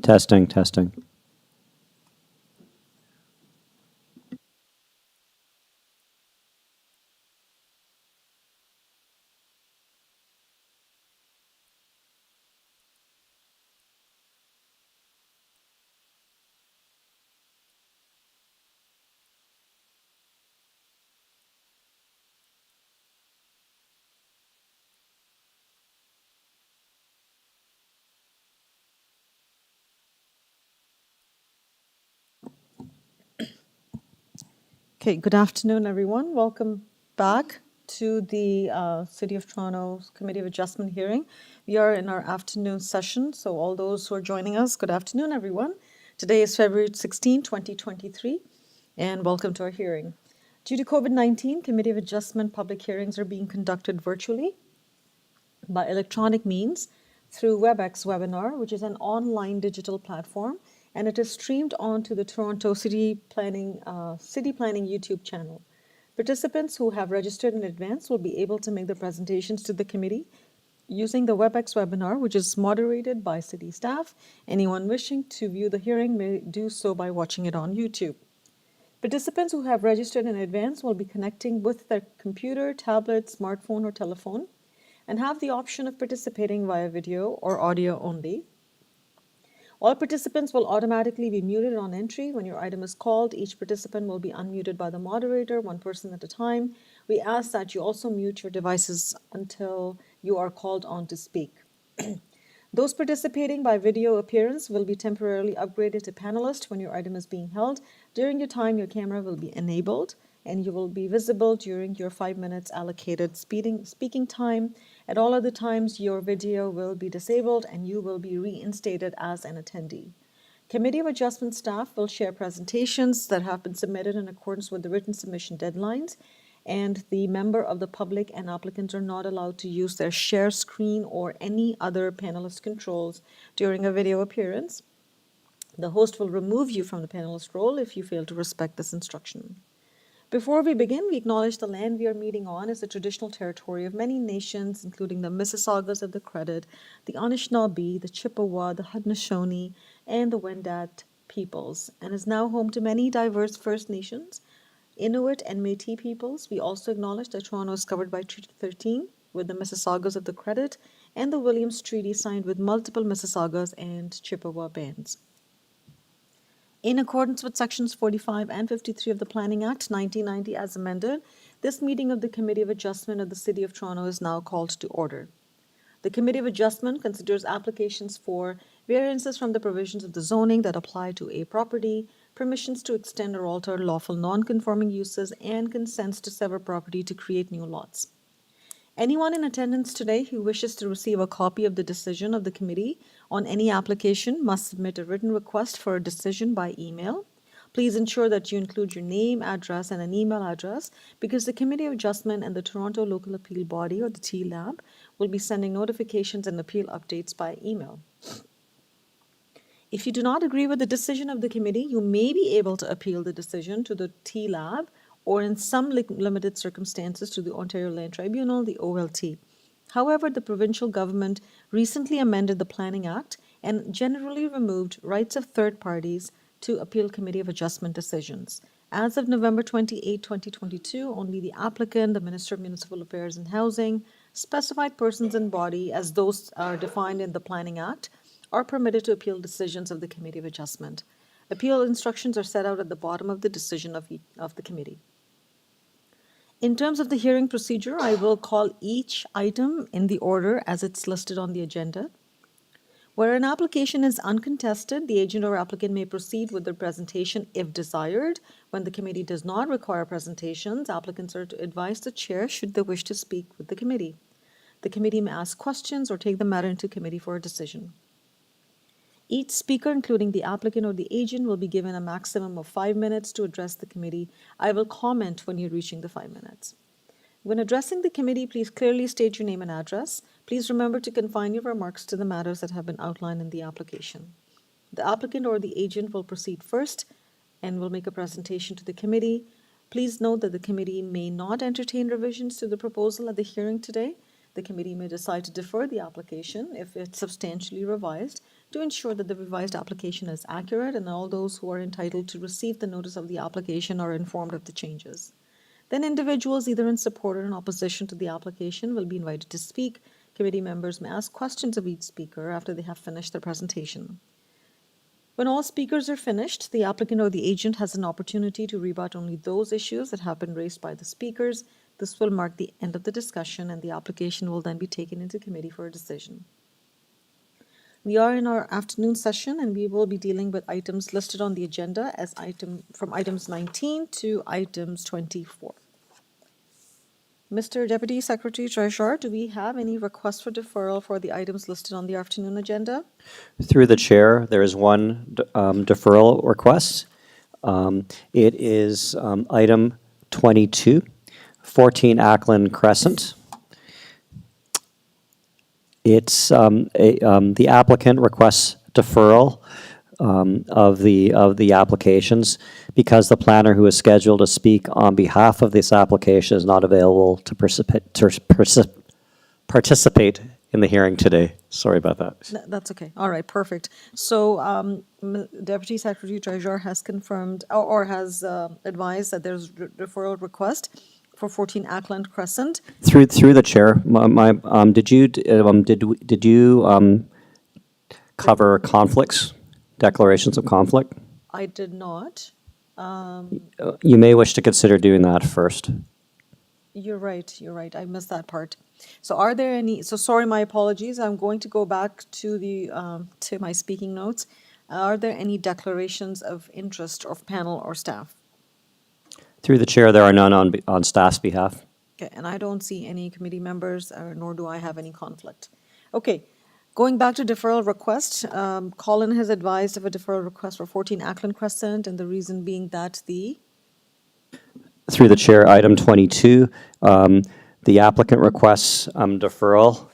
Testing, testing. Okay, good afternoon, everyone. Welcome back to the City of Toronto Committee of Adjustment hearing. We are in our afternoon session, so all those who are joining us, good afternoon, everyone. Today is February 16, 2023, and welcome to our hearing. Due to COVID-19, Committee of Adjustment public hearings are being conducted virtually by electronic means through WebEx Webinar, which is an online digital platform, and it is streamed onto the Toronto City Planning YouTube channel. Participants who have registered in advance will be able to make the presentations to the committee using the WebEx webinar, which is moderated by city staff. Anyone wishing to view the hearing may do so by watching it on YouTube. Participants who have registered in advance will be connecting with their computer, tablet, smartphone, or telephone and have the option of participating via video or audio only. All participants will automatically be muted on entry. When your item is called, each participant will be unmuted by the moderator, one person at a time. We ask that you also mute your devices until you are called on to speak. Those participating by video appearance will be temporarily upgraded to panelist when your item is being held. During your time, your camera will be enabled and you will be visible during your 5 minutes allocated speaking time. At all other times, your video will be disabled and you will be reinstated as an attendee. Committee of Adjustment staff will share presentations that have been submitted in accordance with the written submission deadlines, and the member of the public and applicants are not allowed to use their share screen or any other panelist controls during a video appearance. The host will remove you from the panelist role if you fail to respect this instruction. Before we begin, we acknowledge the land we are meeting on is the traditional territory of many nations, including the Mississaugas of the Credit, the Anishinaabe, the Chippewa, the Haudenosaunee, and the Wendat peoples, and is now home to many diverse First Nations, Inuit, and Métis peoples. We also acknowledge that Toronto is covered by Treaty 13 with the Mississaugas of the Credit and the Williams Treaty signed with multiple Mississaugas and Chippewa bands. In accordance with Sections 45 and 53 of the Planning Act 1990 as amended, this meeting of the Committee of Adjustment of the City of Toronto is now called to order. The Committee of Adjustment considers applications for variances from the provisions of the zoning that apply to a property, permissions to extend or alter lawful non-conforming uses, and consents to sever property to create new lots. Anyone in attendance today who wishes to receive a copy of the decision of the committee on any application must submit a written request for a decision by email. Please ensure that you include your name, address, and an email address because the Committee of Adjustment and the Toronto Local Appeal Body, or the TLAB, will be sending notifications and appeal updates by email. If you do not agree with the decision of the committee, you may be able to appeal the decision to the TLAB or in some limited circumstances to the Ontario Land Tribunal, the OLT. However, the provincial government recently amended the Planning Act and generally removed rights of third parties to appeal Committee of Adjustment decisions. As of November 28, 2022, only the applicant, the Minister of Municipal Affairs and Housing, specified persons and body, as those are defined in the Planning Act, are permitted to appeal decisions of the Committee of Adjustment. Appeal instructions are set out at the bottom of the decision of the committee. In terms of the hearing procedure, I will call each item in the order as it's listed on the agenda. Where an application is uncontested, the agent or applicant may proceed with their presentation if desired. When the committee does not require presentations, applicants are to advise the chair should they wish to speak with the committee. The committee may ask questions or take the matter into committee for a decision. Each speaker, including the applicant or the agent, will be given a maximum of 5 minutes to address the committee. I will comment when you're reaching the 5 minutes. When addressing the committee, please clearly state your name and address. Please remember to confine your remarks to the matters that have been outlined in the application. The applicant or the agent will proceed first and will make a presentation to the committee. Please note that the committee may not entertain revisions to the proposal at the hearing today. The committee may decide to defer the application if it's substantially revised to ensure that the revised application is accurate and all those who are entitled to receive the notice of the application are informed of the changes. Then individuals either in support or in opposition to the application will be invited to speak. Committee members may ask questions of each speaker after they have finished their presentation. When all speakers are finished, the applicant or the agent has an opportunity to rebut only those issues that have been raised by the speakers. This will mark the end of the discussion, and the application will then be taken into committee for a decision. We are in our afternoon session, and we will be dealing with items listed on the agenda as from items 19 to items 24. Mr. Deputy Secretary Treasurer, do we have any requests for deferral for the items listed on the afternoon agenda? Through the chair, there is one deferral request. It is item 22, 14 ACLAND Crescent. It's the applicant requests deferral of the applications because the planner who is scheduled to speak on behalf of this application is not available to participate in the hearing today. Sorry about that. That's okay. All right, perfect. So Deputy Secretary Treasurer has confirmed or has advised that there's referral request for 14 ACLAND Crescent. Through the chair, did you cover conflicts, declarations of conflict? I did not. You may wish to consider doing that first. You're right. I missed that part. So are there any, so sorry, my apologies. I'm going to go back to to my speaking notes. Are there any declarations of interest of panel or staff? Through the chair, there are none on staff's behalf. Okay, and I don't see any committee members, nor do I have any conflict. Okay, going back to deferral request, Colin has advised of a deferral request for 14 ACLAND Crescent, and the reason being that Through the chair, item 22, the applicant requests deferral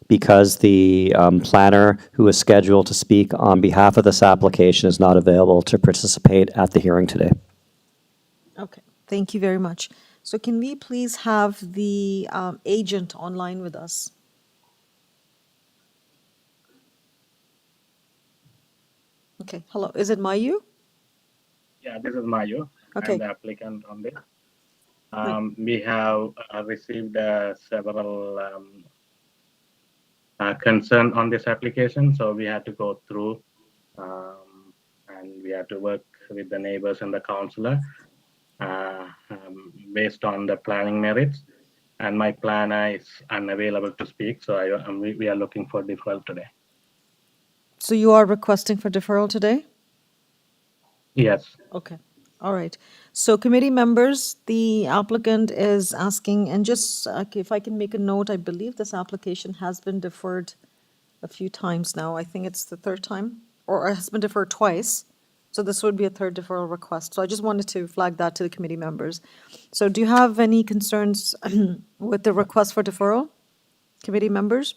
because the planner who is scheduled to speak on behalf of this application is not available to participate at the hearing today. Okay, thank you very much. So can we please have the agent online with us? Okay, hello, is it Mayu? Yeah, this is Mayu. Okay. I'm the applicant on this. We have received several concern on this application, so we had to go through and we had to work with the neighbors and the councillor based on the planning merits. And my planner is unavailable to speak, so we are looking for deferral today. So you are requesting for deferral today? Yes. Okay, all right. So committee members, the applicant is asking, and just if I can make a note, I believe this application has been deferred a few times now. I think it's the third time, or it has been deferred twice. So this would be a third deferral request. So I just wanted to flag that to the committee members. So do you have any concerns with the request for deferral, committee members?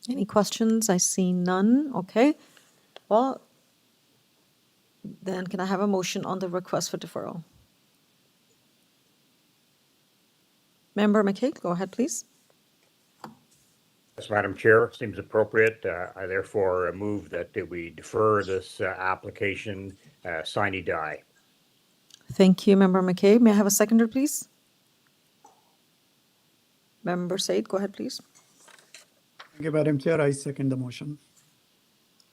Any questions? I see none. Okay. Well, then can I have a motion on the request for deferral? Member McKay, go ahead, please. Yes, Madam Chair, seems appropriate. I therefore move that we defer this application sine die. Thank you, Member McKay. May I have a seconder, please? Member Said, go ahead, please. Thank you, Madam Chair. I second the motion.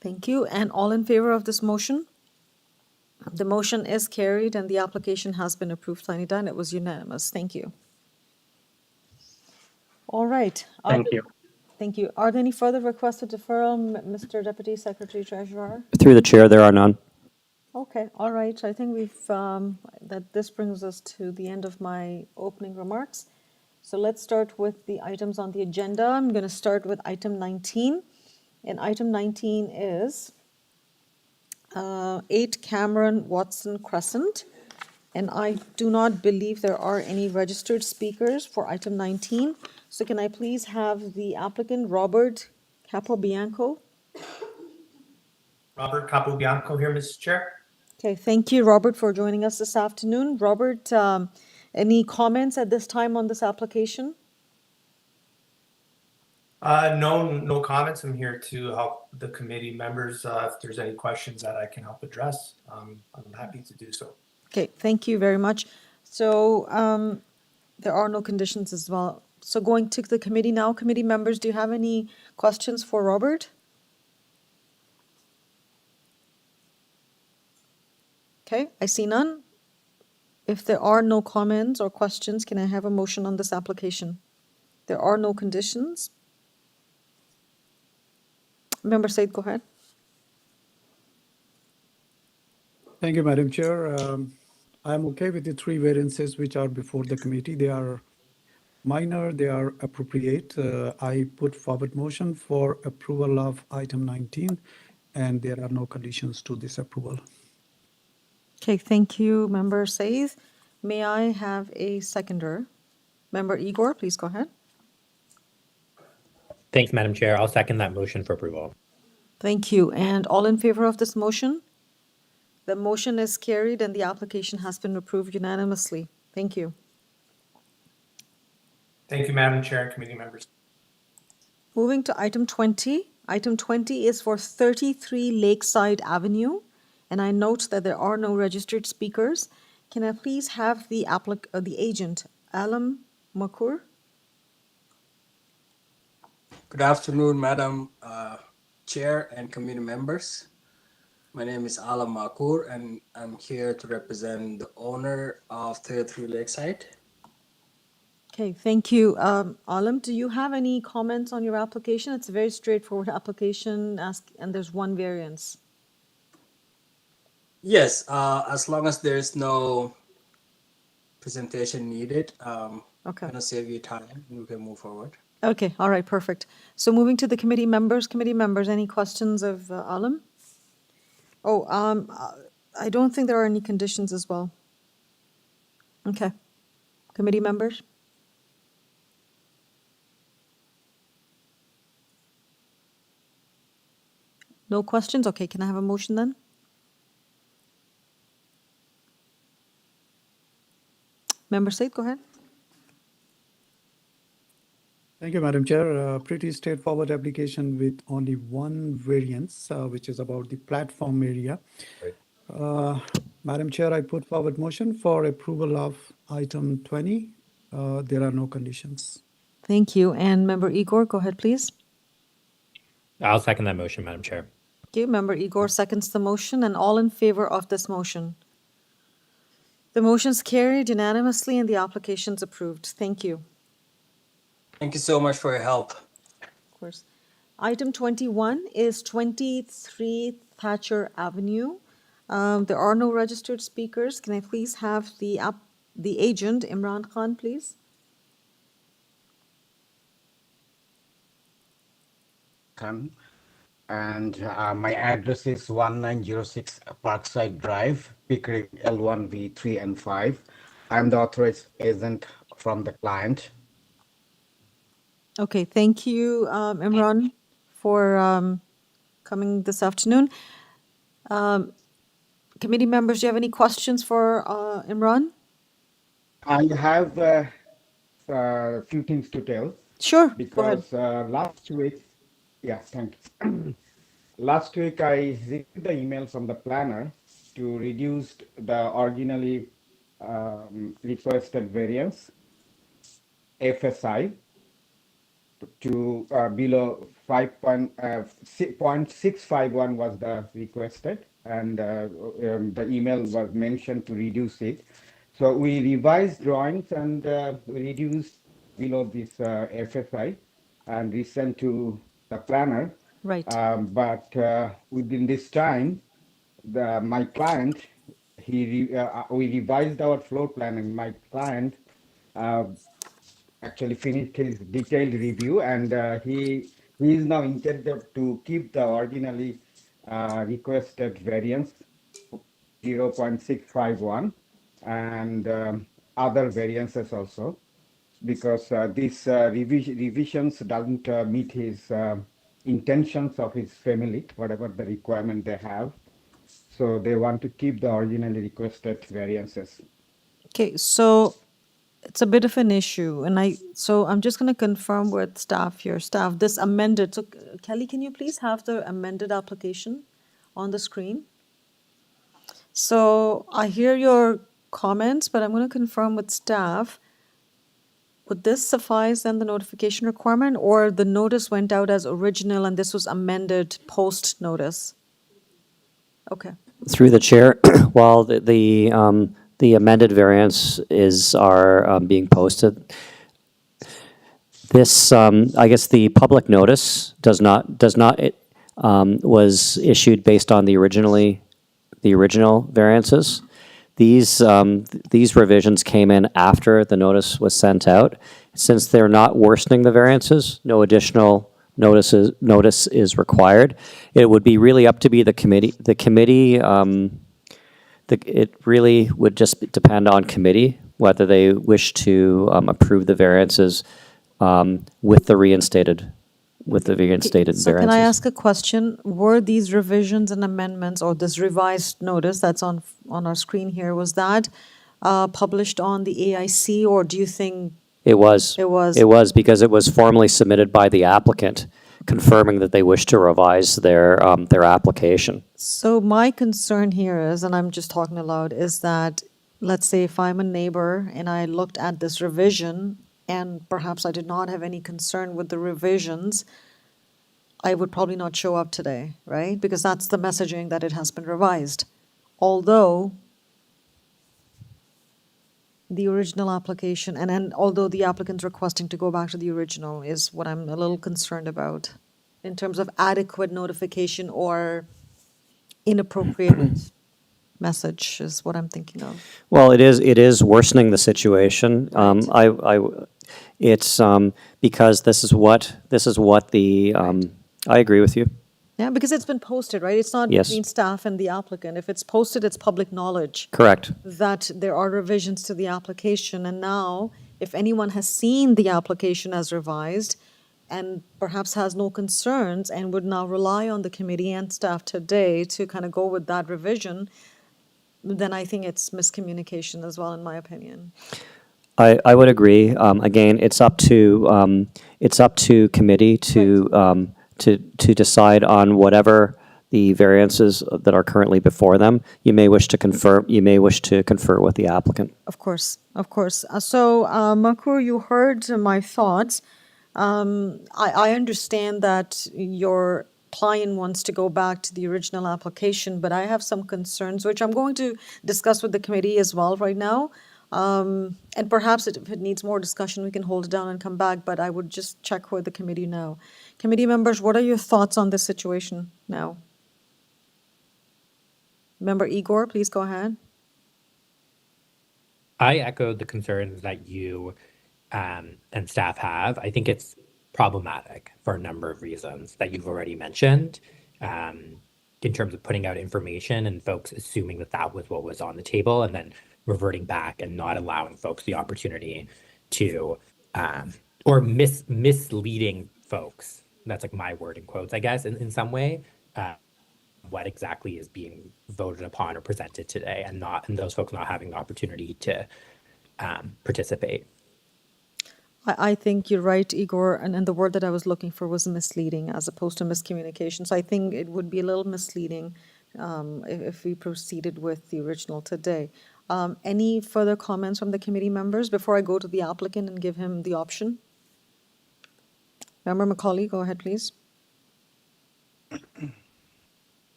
Thank you. And all in favor of this motion? The motion is carried and the application has been approved sine die, and it was unanimous. Thank you. All right. Thank you. Thank you. Are there any further requests for deferral, Mr. Deputy Secretary Treasurer? Through the chair, there are none. Okay, all right. I think this brings us to the end of my opening remarks. So let's start with the items on the agenda. I'm going to start with item 19. And item 19 is 8 Cameron Watson Crescent. And I do not believe there are any registered speakers for item 19. So can I please have the applicant, Robert Capobianco? Robert Capobianco here, Mr. Chair. Okay, thank you, Robert, for joining us this afternoon. Robert, any comments at this time on this application? No comments. I'm here to help the committee members. If there's any questions that I can help address, I'm happy to do so. Okay, thank you very much. So there are no conditions as well. So going to the committee now, committee members, do you have any questions for Robert? Okay, I see none. If there are no comments or questions, can I have a motion on this application? There are no conditions. Member Said, go ahead. Thank you, Madam Chair. I'm okay with the three variances which are before the committee. They are minor, they are appropriate. I put forward motion for approval of item 19, and there are no conditions to this approval. Okay, thank you, Member Said. May I have a seconder? Member Igor, please go ahead. Thanks, Madam Chair. I'll second that motion for approval. Thank you. And all in favor of this motion? The motion is carried and the application has been approved unanimously. Thank you. Thank you, Madam Chair and committee members. Moving to item 20. Item 20 is for 33 Lakeside Avenue, and I note that there are no registered speakers. Can I please have the agent, Alam Makur? Good afternoon, Madam Chair and committee members. My name is Alam Makur, and I'm here to represent the owner of 33 Lakeside. Okay, thank you. Alam, do you have any comments on your application? It's a very straightforward application, and there's one variance. Yes, as long as there's no presentation needed, Okay. I'm gonna save you time and we can move forward. Okay, all right, perfect. So moving to the committee members, any questions of Alam? Oh, I don't think there are any conditions as well. Okay. Committee members? No questions? Okay, can I have a motion then? Member Said, go ahead. Thank you, Madam Chair. Pretty straightforward application with only one variance, which is about the platform area. Madam Chair, I put forward motion for approval of item 20. There are no conditions. Thank you. And Member Igor, go ahead, please. I'll second that motion, Madam Chair. Thank you. Member Igor seconds the motion, and all in favor of this motion. The motion's carried unanimously and the application's approved. Thank you. Thank you so much for your help. Of course. Item 21 is 23 Thatcher Avenue. There are no registered speakers. Can I please have the agent, Imran Khan, please? And my address is 1906 Parkside Drive, Pickering L1, V3 and 5. I'm the authorized agent from the client. Okay, thank you, Imran, for coming this afternoon. Committee members, do you have any questions for Imran? I have a few things to tell. Sure, go ahead. Because last week, yeah, thank you. Last week, I received the email from the planner to reduce the originally requested variance, FSI, to below 0.651 was the requested, and the email was mentioned to reduce it. So we revised drawings and we reduced below this FSI and we sent to the planner. Right. But within this time, my client, we revised our floor plan, and my client actually finished his detailed review, and he is now intended to keep the originally requested variance 0.651 and other variances also, because these revisions doesn't meet his intentions of his family, whatever the requirement they have. So they want to keep the originally requested variances. Okay, so it's a bit of an issue, and so I'm just going to confirm with staff here. Staff, this amended, so Kelly, can you please have the amended application on the screen? So I hear your comments, but I'm going to confirm with staff. Would this suffice then, the notification requirement, or the notice went out as original and this was amended post-notice? Okay. Through the chair, while the amended variance are being posted, this, I guess the public notice was issued based on the original variances. These revisions came in after the notice was sent out. Since they're not worsening the variances, no additional notice is required. It would be really up to the committee. The committee, it really would just depend on committee whether they wish to approve the variances with the reinstated variances. So can I ask a question? Were these revisions and amendments, or this revised notice that's on our screen here, was that published on the AIC, or do you think? It was. It was. It was, because it was formally submitted by the applicant, confirming that they wish to revise their application. So my concern here is, and I'm just talking aloud, is that, let's say if I'm a neighbor and I looked at this revision and perhaps I did not have any concern with the revisions, I would probably not show up today, right? Because that's the messaging, that it has been revised. Although the original application, and although the applicant's requesting to go back to the original, is what I'm a little concerned about in terms of adequate notification or inappropriate message is what I'm thinking of. Well, it is worsening the situation. It's because this is what the, I agree with you. Yeah, because it's been posted, right? It's not Yes. between staff and the applicant. If it's posted, it's public knowledge Correct. that there are revisions to the application. And now, if anyone has seen the application as revised and perhaps has no concerns and would now rely on the committee and staff today to kind of go with that revision, then I think it's miscommunication as well, in my opinion. I would agree. Again, it's up to committee to decide on whatever the variances that are currently before them. You may wish to confer with the applicant. Of course, of course. So, Makur, you heard my thoughts. I understand that your client wants to go back to the original application, but I have some concerns, which I'm going to discuss with the committee as well right now. And perhaps if it needs more discussion, we can hold it down and come back, but I would just check with the committee now. Committee members, what are your thoughts on this situation now? Member Igor, please go ahead. I echoed the concerns that you and staff have. I think it's problematic for a number of reasons that you've already mentioned, in terms of putting out information and folks assuming that was what was on the table and then reverting back and not allowing folks the opportunity to, or misleading folks. That's like my word in quotes, I guess, in some way, what exactly is being voted upon or presented today, and those folks not having the opportunity to participate. I think you're right, Igor, and the word that I was looking for was misleading as opposed to miscommunication. So I think it would be a little misleading if we proceeded with the original today. Any further comments from the committee members before I go to the applicant and give him the option? Member Macaulay, go ahead, please.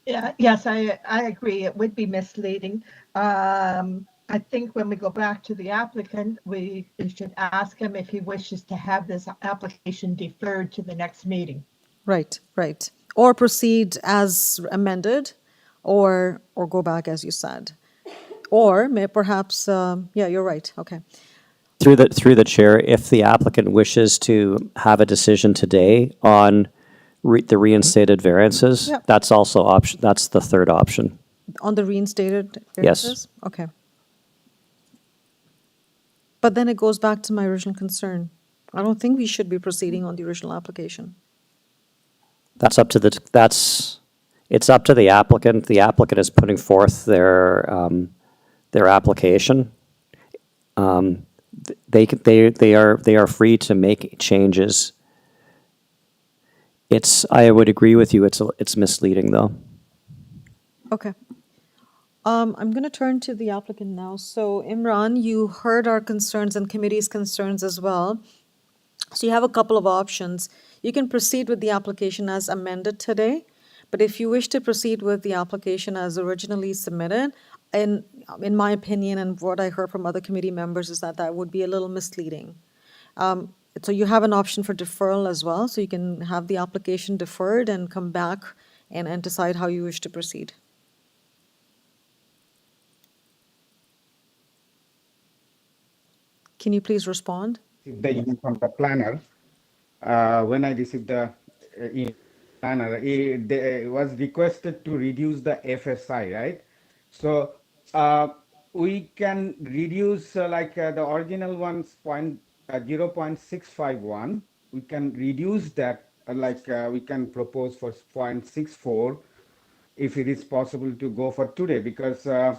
Yeah, yes, I agree. It would be misleading. I think when we go back to the applicant, we should ask him if he wishes to have this application deferred to the next meeting. Right, right. Or proceed as amended, or go back as you said. Or may perhaps, yeah, you're right, okay. Through the chair, if the applicant wishes to have a decision today on the reinstated variances, Yep. that's also option. That's the third option. On the reinstated Yes. variances? Okay. But then it goes back to my original concern. I don't think we should be proceeding on the original application. It's up to the applicant. The applicant is putting forth their their application. They are free to make changes. I would agree with you, it's misleading, though. Okay. I'm going to turn to the applicant now. So Imran, you heard our concerns and committee's concerns as well. So you have a couple of options. You can proceed with the application as amended today, but if you wish to proceed with the application as originally submitted, in my opinion and what I heard from other committee members is that that would be a little misleading. So you have an option for deferral as well, so you can have the application deferred and come back and decide how you wish to proceed. Can you please respond? The email from the planner. When I received the planner, it was requested to reduce the FSI, right? So we can reduce the original one's 0.651. We can reduce that, we can propose for 0.64 if it is possible to go for today, because the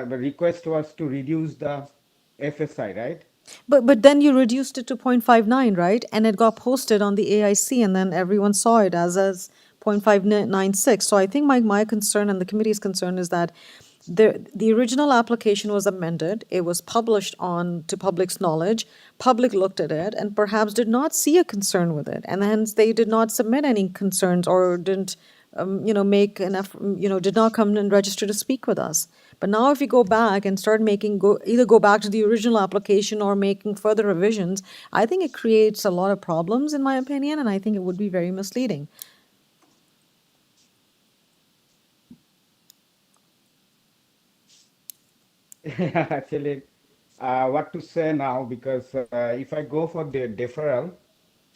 request was to reduce the FSI, right? But then you reduced it to 0.59, right? And it got posted on the AIC, and then everyone saw it as 0.596. So I think my concern and the committee's concern is that the original application was amended. It was published on to public's knowledge. Public looked at it and perhaps did not see a concern with it, and hence they did not submit any concerns or didn't make enough, did not come and register to speak with us. But now if you go back and start either go back to the original application or making further revisions, I think it creates a lot of problems, in my opinion, and I think it would be very misleading. Actually, what to say now, because if I go for the deferral,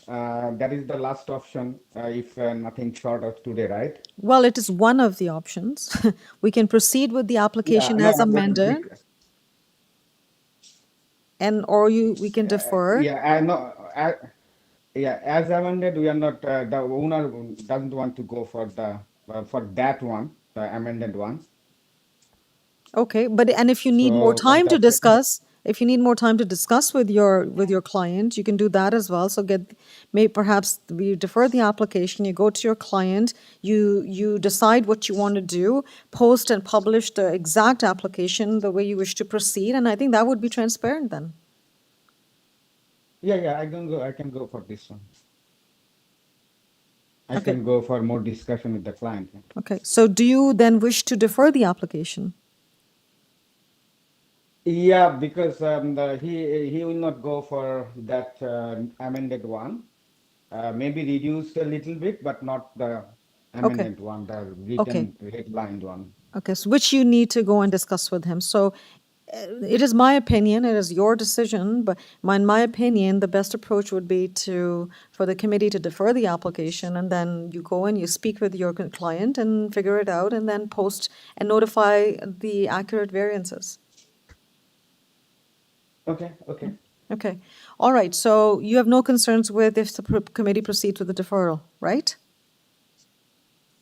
that is the last option if nothing short of today, right? Well, it is one of the options. We can proceed with the application as amended, we can defer. yeah, I know. Yeah, as amended, we are not. The owner doesn't want to go for that one, the amended one. Okay, and if you need more So time to that's it. discuss, if you need more time to discuss with your client, you can do that as well. So perhaps we defer the application, you go to your client, you decide what you want to do, post and publish the exact application the way you wish to proceed, and I think that would be transparent then. Yeah, I can go for this one. I Okay. can go for more discussion with the client. Okay, so do you then wish to defer the application? Yeah, because he will not go for that amended one. Maybe reduce a little bit, but not the amended one, the written redlined one. Okay, so which you need to go and discuss with him. So it is my opinion, it is your decision, but in my opinion, the best approach would be for the committee to defer the application, and then you go and you speak with your client and figure it out, and then post and notify the accurate variances. Okay. Okay, all right, so you have no concerns with if the committee proceeds with the deferral, right?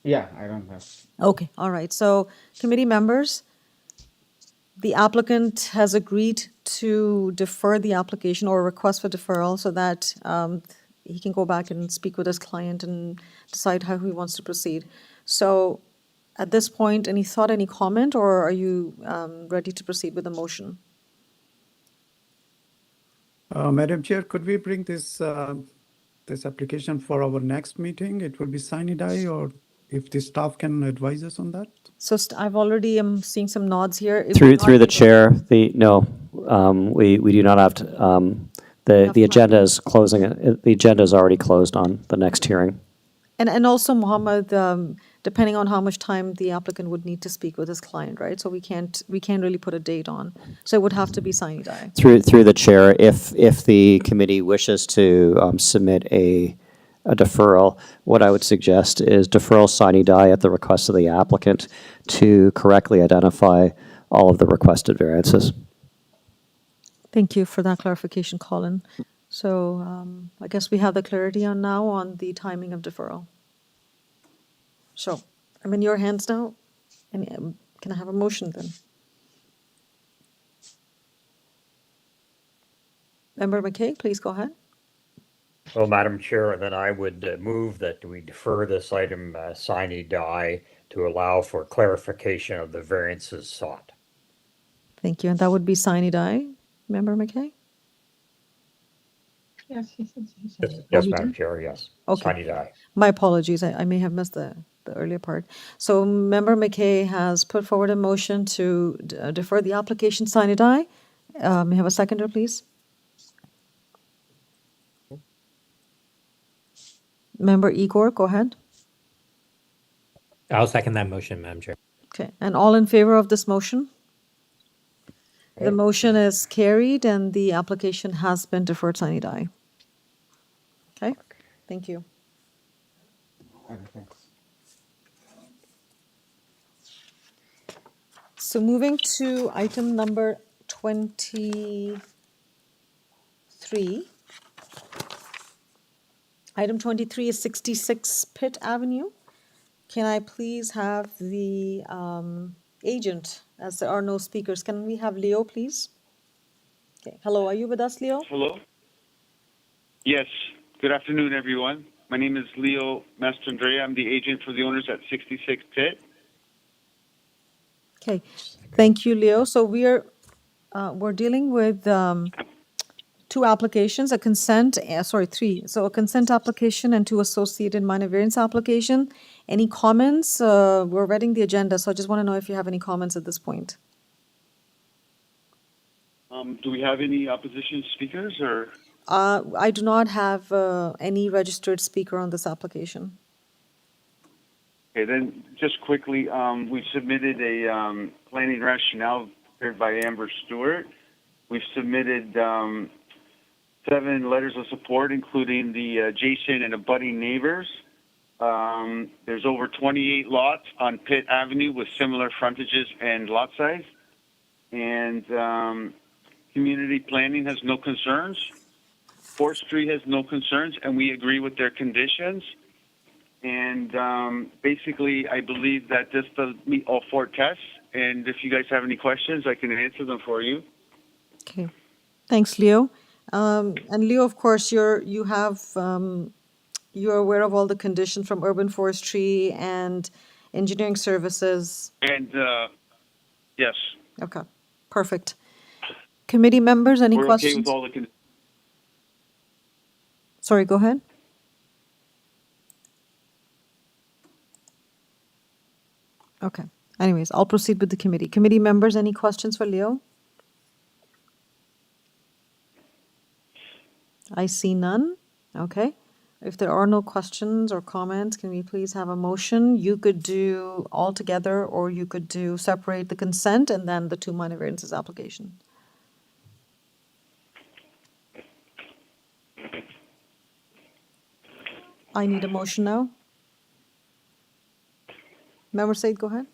Yeah, I don't have. Okay, all right, so committee members, the applicant has agreed to defer the application or request for deferral so that he can go back and speak with his client and decide how he wants to proceed. So at this point, any thought, any comment, or are you ready to proceed with the motion? Madam Chair, could we bring this application for our next meeting? It will be sine die, or if the staff can advise us on that? So I've already am seeing some nods here. It Through would not the be- chair, we do not have to, the agenda is closing, the agenda is already closed on the next hearing. And also, Mohammed, depending on how much time the applicant would need to speak with his client, right? So we can't really put a date on. So it would have to be sine die. Through the chair, if the committee wishes to submit a deferral, what I would suggest is deferral sine die at the request of the applicant to correctly identify all of the requested variances. Thank you for that clarification, Colin. So I guess we have the clarity on the timing of deferral. So I'm in your hands now. And can I have a motion then? Member McKay, please go ahead. Well, Madam Chair, then I would move that we defer this item sine die to allow for clarification of the variances sought. Thank you. And that would be sine die, Member McKay? Yes, he said. Yes, Madam Chair, yes. Okay. Sine die. My apologies. I may have missed the earlier part. So Member McKay has put forward a motion to defer the application sine die. May I have a seconder, please? Member Igor, go ahead. I'll second that motion, Madam Chair. Okay. And all in favor of this motion? The motion is carried and the application has been deferred sine die. Okay. Thank you. Okay, thanks. So moving to item number 23. Item 23 is 66 Pitt Avenue. Can I please have the agent, as there are no speakers? Can we have Leo, please? Okay. Hello, are you with us, Leo? Hello? Yes. Good afternoon, everyone. My name is Leo Mastrandrea. I'm the agent for the owners at 66 Pitt. Okay. Thank you, Leo. So we're dealing with two applications, a consent, three. So a consent application and two associated minor variance application. Any comments? We're reading the agenda, so I just want to know if you have any comments at this point. Do we have any opposition speakers or? I do not have any registered speaker on this application. Okay, then just quickly, we've submitted a planning rationale prepared by Amber Stewart. We've submitted 7 letters of support, including the adjacent and abutting neighbors. There's over 28 lots on Pitt Avenue with similar frontages and lot size. And community planning has no concerns. Forestry has no concerns, and we agree with their conditions. And basically, I believe that this does meet all 4 tests. And if you guys have any questions, I can answer them for you. Okay. Thanks, Leo. And Leo, of course, you're aware of all the conditions from urban forestry and engineering services. And yes, Okay, perfect. Committee members, any we're questions? okay with all the conditions. Sorry, go ahead. Okay. Anyways, I'll proceed with the committee. Committee members, any questions for Leo? I see none. Okay. If there are no questions or comments, can we please have a motion? You could do all together, or you could do separate the consent and then the 2 minor variances application. I need a motion now. Member Said, go ahead.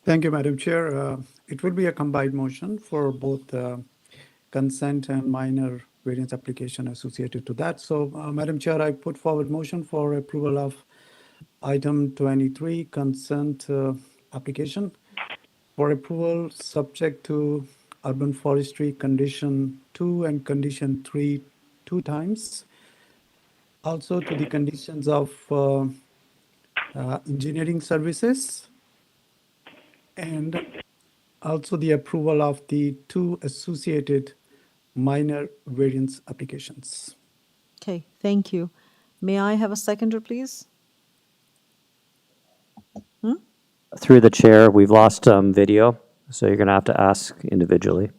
Thank you, Madam Chair. It will be a combined motion for both consent and minor variance application associated to that. So, Madam Chair, I put forward motion for approval of item 23 consent application for approval subject to urban forestry condition 2 and condition 3 2 times. Also to the conditions of engineering services, and also the approval of the 2 associated minor variance applications. Okay, thank you. May I have a seconder, please? Through the chair, we've lost video, so you're going to have to ask individually.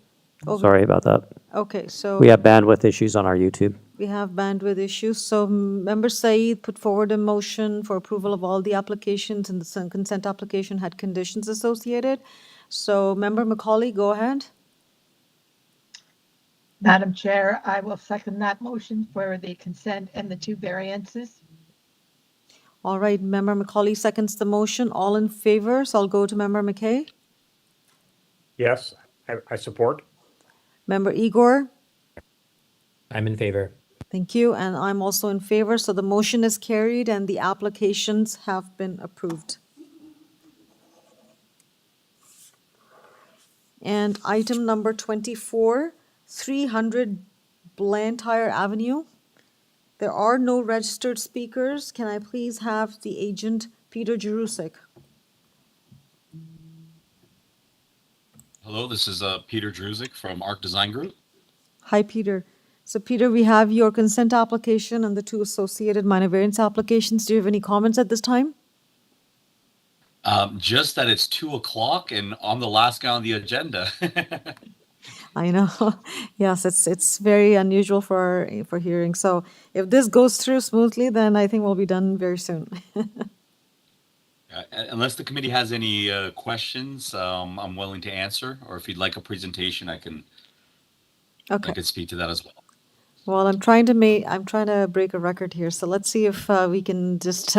Okay. Sorry about that. Okay, so We have bandwidth issues on our YouTube. we have bandwidth issues. So Member Said put forward a motion for approval of all the applications, and the consent application had conditions associated. So Member Macaulay, go ahead. Madam Chair, I will second that motion for the consent and the 2 variances. All right, Member Macaulay seconds the motion. All in favor, so I'll go to Member McKay. Yes, I support. Member Igor, I'm in favor. thank you, and I'm also in favor. So the motion is carried and the applications have been approved. And item number 24, 300 Blantyre Avenue. There are no registered speakers. Can I please have the agent, Peter Jerusik? Hello, this is Peter Druzik from Arc Design Group. Hi, Peter. So, Peter, we have your consent application and the two associated minor variance applications. Do you have any comments at this time? Just that it's 2:00 and I'm the last guy on the agenda. I know. Yes, it's very unusual for hearing. So, if this goes through smoothly, then I think we'll be done very soon. Unless the committee has any questions, I'm willing to answer. Or if you'd like a presentation, I can speak to that as well. Well, I'm trying to break a record here. So let's see if we can just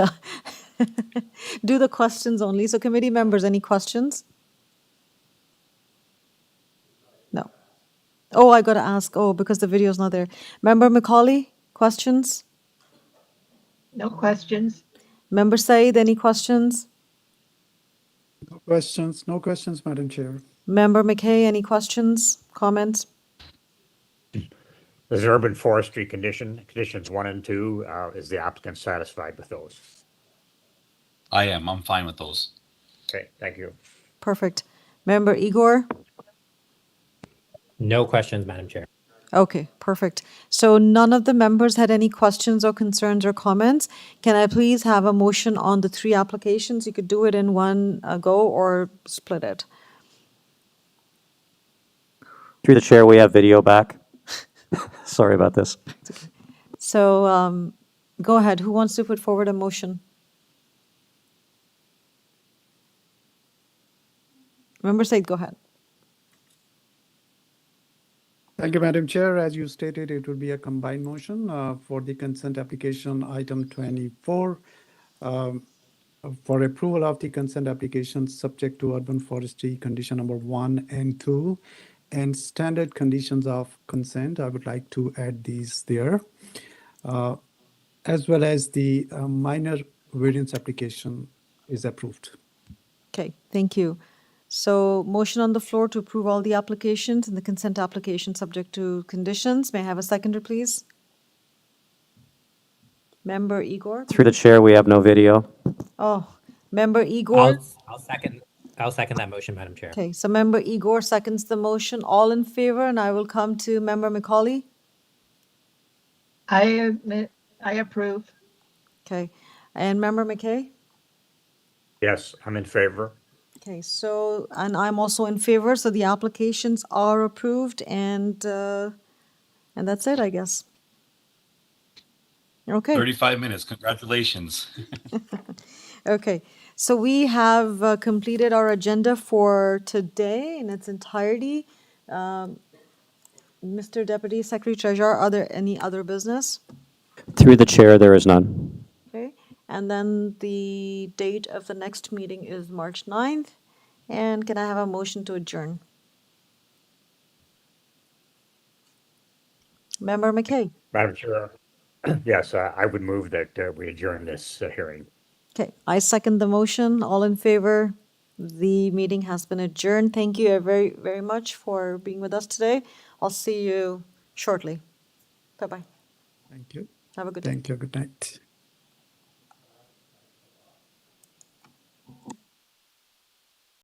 do the questions only. So, committee members, any questions? No. Oh, I got to ask. Oh, because the video's not there. Member Macaulay, questions? No questions. Member Said, any questions? No questions, Madam Chair. Member McKay, any questions, comments? There's urban forestry conditions 1 and 2. Is the applicant satisfied with those? I am. I'm fine with those. Okay, thank you. Perfect. Member Igor? No questions, Madam Chair. Okay, perfect. So none of the members had any questions or concerns or comments. Can I please have a motion on the 3 applications? You could do it in one go or split it. Through the chair, we have video back. Sorry about this. So go ahead. Who wants to put forward a motion? Member Said, go ahead. Thank you, Madam Chair. As you stated, it would be a combined motion for the consent application item 24 for approval of the consent application subject to urban forestry condition number 1 and 2 and standard conditions of consent. I would like to add these there, as well as the minor variance application is approved. Okay, thank you. So motion on the floor to approve all the applications and the consent application subject to conditions. May I have a seconder, please? Member Igor? Through the chair, we have no video. Oh, Member Igor? I'll second that motion, Madam Chair. Okay, so Member Igor seconds the motion. All in favor, and I will come to Member Macaulay. I approve. Okay, and Member McKay? Yes, I'm in favor. Okay, so, and I'm also in favor, so the applications are approved, and that's it, I guess. Okay. 35 minutes. Congratulations. Okay, so we have completed our agenda for today in its entirety. Mr. Deputy Secretary Treasurer, are there any other business? Through the chair, there is none. Okay, and then the date of the next meeting is March 9th. And can I have a motion to adjourn? Member McKay? Madam Chair, yes, I would move that we adjourn this hearing. Okay, I second the motion. All in favor? The meeting has been adjourned. Thank you very, very much for being with us today. I'll see you shortly. Bye-bye. Thank you. Have a good day. Thank you. Good night.